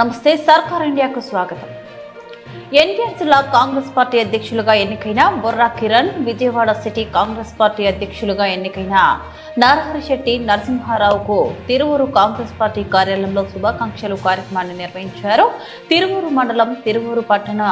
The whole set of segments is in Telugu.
నమస్తే సర్కార్ ఇండియాకు స్వాగతం. ఎన్టీఆర్ జిల్లా కాంగ్రెస్ పార్టీ అధ్యక్షులుగా ఎన్నికైన బొర్రా కిరణ్, విజయవాడ సిటీ కాంగ్రెస్ పార్టీ అధ్యక్షులుగా ఎన్నికైన నరహరిశెట్టి నరసింహారావుకు తిరువూరు కాంగ్రెస్ పార్టీ కార్యాలయంలో శుభాకాంక్షలు కార్యక్రమాన్ని నిర్వహించారు. తిరువూరు మండలం తిరువూరు పట్టణ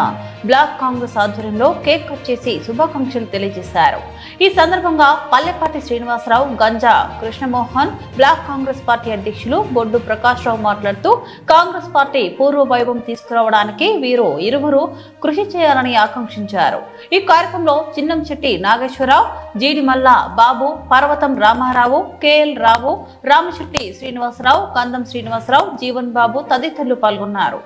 బ్లాక్ కాంగ్రెస్ ఆధ్వర్యంలో కేక్ కట్ చేసి శుభాకాంక్షలు తెలియజేశారు. ఈ సందర్భంగా పల్లెపాటి శ్రీనివాసరావు, గంజా కృష్ణమోహన్, బ్లాక్ కాంగ్రెస్ పార్టీ అధ్యక్షులు బొడ్డు ప్రకాష్ రావు మాట్లాడుతూ కాంగ్రెస్ పార్టీ పూర్వ వైభవం తీసుకురావడానికి వీరు ఇరువురు కృషి చేయాలని ఆకాంక్షించారు. ఈ కార్యక్రమంలో చిన్నంశెట్టి నాగేశ్వరరావు, జీడిమల్ల బాబు, పర్వతం రామారావు, కేఎల్ రావు, రామశెట్టి శ్రీనివాసరావు, కందం శ్రీనివాసరావు, జీవన్ బాబు తదితరులు పాల్గొన్నారు.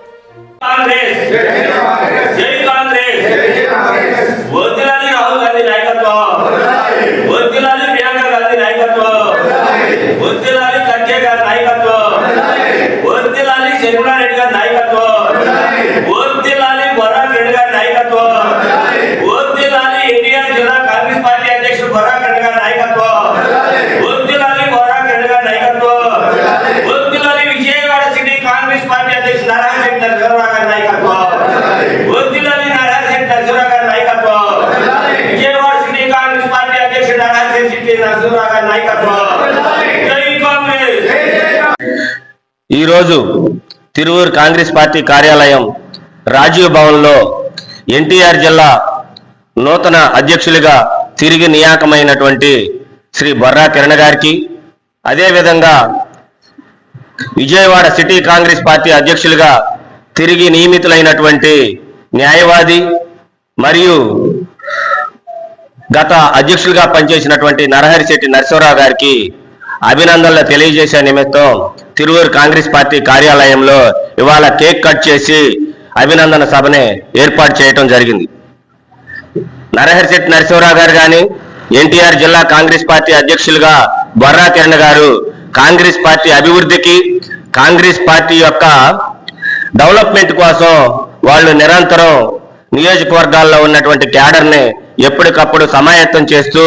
ఈరోజు తిరువూరు కాంగ్రెస్ పార్టీ కార్యాలయం రాజీవ్ భవన్లో ఎన్టీఆర్ జిల్లా నూతన అధ్యక్షులుగా తిరిగి నియామకమైనటువంటి శ్రీ బొర్రా కిరణ్ గారికి, అదేవిధంగా విజయవాడ సిటీ కాంగ్రెస్ పార్టీ అధ్యక్షులుగా తిరిగి నియమితులైనటువంటి న్యాయవాది మరియు గత అధ్యక్షులుగా పనిచేసినటువంటి నరహరిశెట్టి నరసింహారావు గారికి అభినందనలు తెలియజేసే నిమిత్తం తిరువూరు కాంగ్రెస్ పార్టీ కార్యాలయంలో ఇవాళ కేక్ కట్ చేసి అభినందన సభని ఏర్పాటు చేయడం జరిగింది. నరహరిశెట్టి నరసింహారావు గారు కానీ, ఎన్టీఆర్ జిల్లా కాంగ్రెస్ పార్టీ అధ్యక్షులుగా బొర్రా కిరణ్ గారు కాంగ్రెస్ పార్టీ అభివృద్ధికి, కాంగ్రెస్ పార్టీ యొక్క డెవలప్మెంట్ కోసం వాళ్ళు నిరంతరం నియోజకవర్గాల్లో ఉన్నటువంటి క్యాడర్ని ఎప్పటికప్పుడు సమాయత్తం చేస్తూ,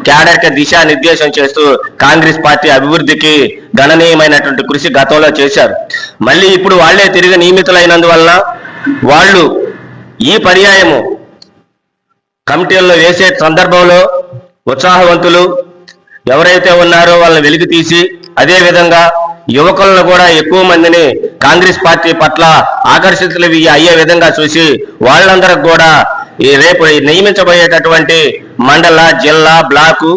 క్యాడర్కి దిశానిర్దేశం చేస్తూ కాంగ్రెస్ పార్టీ అభివృద్ధికి గణనీయమైనటువంటి కృషి గతంలో చేశారు. మళ్ళీ ఇప్పుడు వాళ్లే తిరిగి నియమితులైనందువలన వాళ్ళు ఈ పర్యాయము కమిటీల్లో వేసే సందర్భంలో ఉత్సాహవంతులు ఎవరైతే ఉన్నారో వాళ్ళని వెలికి తీసి, అదేవిధంగా యువకులను కూడా ఎక్కువ మందిని కాంగ్రెస్ పార్టీ పట్ల ఆకర్షితులు అయ్యే విధంగా చూసి వాళ్ళందరూ కూడా ఈ రేపు నియమించబోయేటటువంటి మండల, జిల్లా, బ్లాకు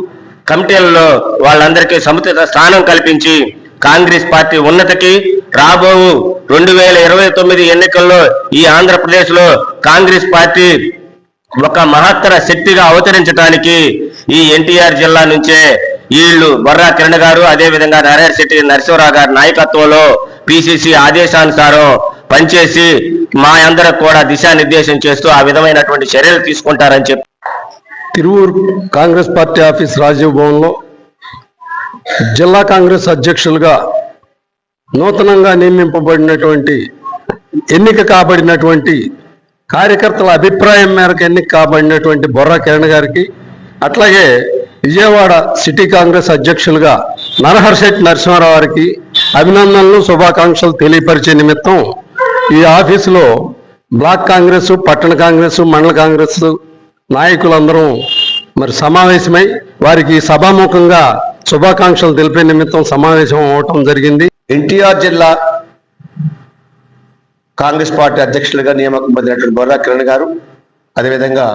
కమిటీలలో వాళ్ళందరికీ సముచిత స్థానం కల్పించి కాంగ్రెస్ పార్టీ ఉన్నతికి రాబో 2029 ఎన్నికల్లో ఈ ఆంధ్రప్రదేశ్లో కాంగ్రెస్ పార్టీ ఒక మహత్తర శక్తిగా అవతరించడానికి ఈ ఎన్టీఆర్ జిల్లా నుంచే వీళ్ళు బొర్రా కిరణ్ గారు, అదేవిధంగా నరహరిశెట్టి నరసింహారావు గారి నాయకత్వంలో పిసిసి ఆదేశానుసారం పనిచేసి మా అందరికి కూడా దిశానిర్దేశం చేస్తూ ఆ విధమైనటువంటి చర్యలు తీసుకుంటారని చెప్పి తిరువూరు కాంగ్రెస్ పార్టీ ఆఫీస్ రాజీవ్ భవన్లో జిల్లా కాంగ్రెస్ అధ్యక్షులుగా నూతనంగా నియమింపబడినటువంటి, ఎన్నిక కాబడినటువంటి కార్యకర్తల అభిప్రాయం మేరకు ఎన్నిక కాబడినటువంటి బొర్రా కిరణ్ గారికి, అట్లాగే విజయవాడ సిటీ కాంగ్రెస్ అధ్యక్షులుగా నరహరిశెట్టి నరసింహారావు గారికి అభినందనలు, శుభాకాంక్షలు తెలియపరిచే నిమిత్తం ఈ ఆఫీసులో బ్లాక్ కాంగ్రెస్, పట్టణ కాంగ్రెస్, మండల కాంగ్రెస్ నాయకులందరూ మరి సమావేశమై వారికి సభాముఖంగా శుభాకాంక్షలు తెలిపే నిమిత్తం సమావేశం అవటం జరిగింది. ఎన్టీఆర్ జిల్లా కాంగ్రెస్ పార్టీ అధ్యక్షులుగా నియామకం పొందినటువంటి బొర్రా కిరణ్ గారు, అదేవిధంగా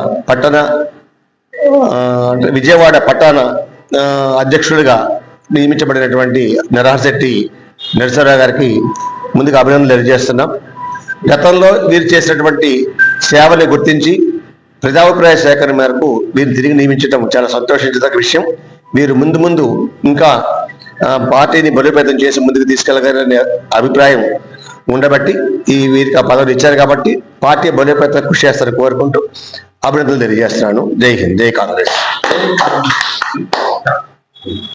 విజయవాడ పట్టణ అధ్యక్షుడిగా నియమించబడినటువంటి నరహరిశెట్టి నరసింహారావు గారికి ముందుగా అభినందనలు తెలియజేస్తున్నాం. గతంలో వీరు చేసినటువంటి సేవని గుర్తించి ప్రజాభిప్రాయ సేకరణ మేరకు వీరిని తిరిగి నియమించడం చాలా సంతోషించదగ్గ విషయం. వీరు ముందు ఇంకా పార్టీని బలోపేతం చేసి ముందుకు తీసుకెళ్లగలనే అభిప్రాయం ఉండబట్టి వీరికి ఆ పదవులు ఇచ్చారు కాబట్టి పార్టీ బలోపేతం కృషి చేస్తారని కోరుకుంటూ అభినందనలు తెలియజేస్తున్నాను. జై హింద్, జై కాంగ్రెస్.